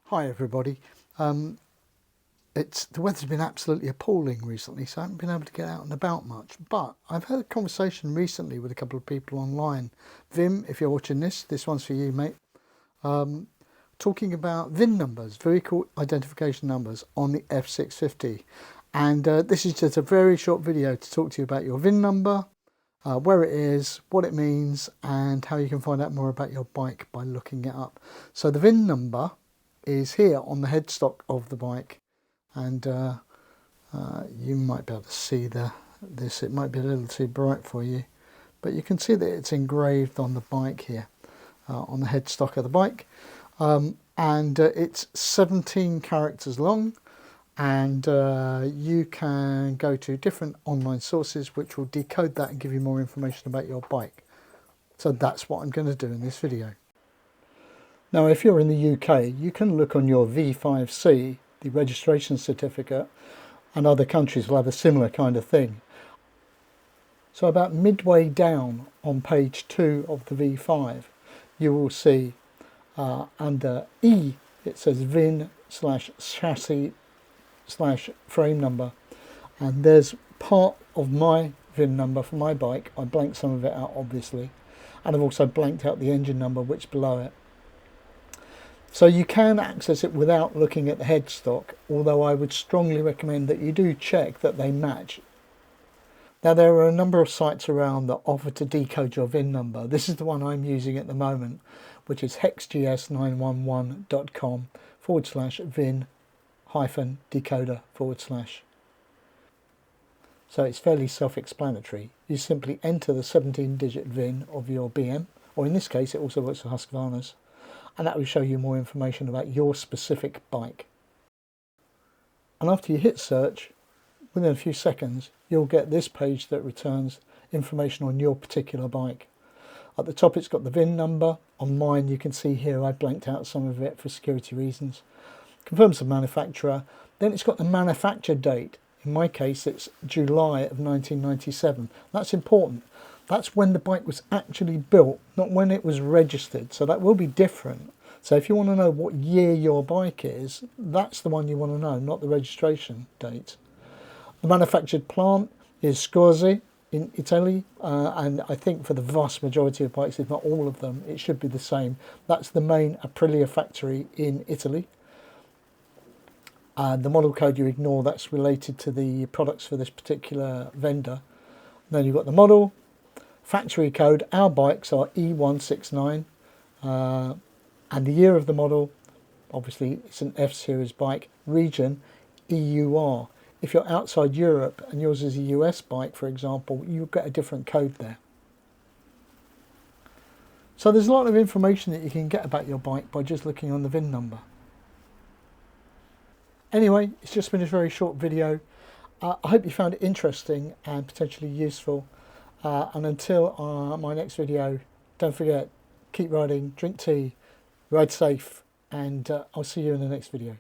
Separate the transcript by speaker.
Speaker 1: Hi everybody. The weather's been absolutely appalling recently, so I haven't been able to get out and about much. But I've had a conversation recently with a couple of people online. Vim, if you're watching this one's for you, mate. Talking about VIN numbers, vehicle identification numbers on the F650. And this is just a very short video to talk to you about your VIN number, where it is, what it means, and how you can find out more about your bike by looking it up. So the VIN number is here on the headstock of the bike, and you might be able to see this. It might be a little too bright for you, but you can see that it's engraved on the bike here, on the headstock of the bike, and it's 17 characters long, and you can go to different online sources which will decode that and give you more information about your bike. So that's what I'm going to do in this video. Now, if you're in the UK, you can look on your V5C, the registration certificate, and other countries will have a similar kind of thing. So about midway down on page 2 of the V5, you will see under E, it says VIN/chassis/frame number. And there's part of my VIN number for my bike. I blanked some of it out, obviously. And I've also blanked out the engine number, which is below it. So you can access it without looking at the headstock, although I would strongly recommend that you do check that they match. Now, there are a number of sites around that offer to decode your VIN number. This is the one I'm using at the moment, which is hexgs911.com/VIN-decoder/. So it's fairly self-explanatory. You simply enter the 17-digit VIN of your BM, or in this case it also works for Husqvarna's, and that will show you more information about your specific bike. And after you hit search, within a few seconds, you'll get this page that returns information on your particular bike. At the top it's got the VIN number. On mine, you can see here I blanked out some of it for security reasons. Confirms the manufacturer. Then it's got the manufacture date. In my case, it's July of 1997. That's important. That's when the bike was actually built, not when it was registered. So that will be different. So if you want to know what year your bike is, that's the one you want to know, not the registration date. The manufactured plant is Scorzi in Italy, and I think for the vast majority of bikes, if not all of them, it should be the same. That's the main Aprilia factory in Italy. And the model code you ignore, that's related to the products for this particular vendor. And then you've got the model, factory code. Our bikes are E169, and the year of the model, obviously it's an F series bike. Region, EUR. If you're outside Europe and yours is a US bike, for example, you'll get a different code there. So there's a lot of information that you can get about your bike by just looking on the VIN number. Anyway, it's just been a very short video. I hope you found it interesting and potentially useful. And until my next video, don't forget, keep riding, drink tea, ride safe, and I'll see you in the next video.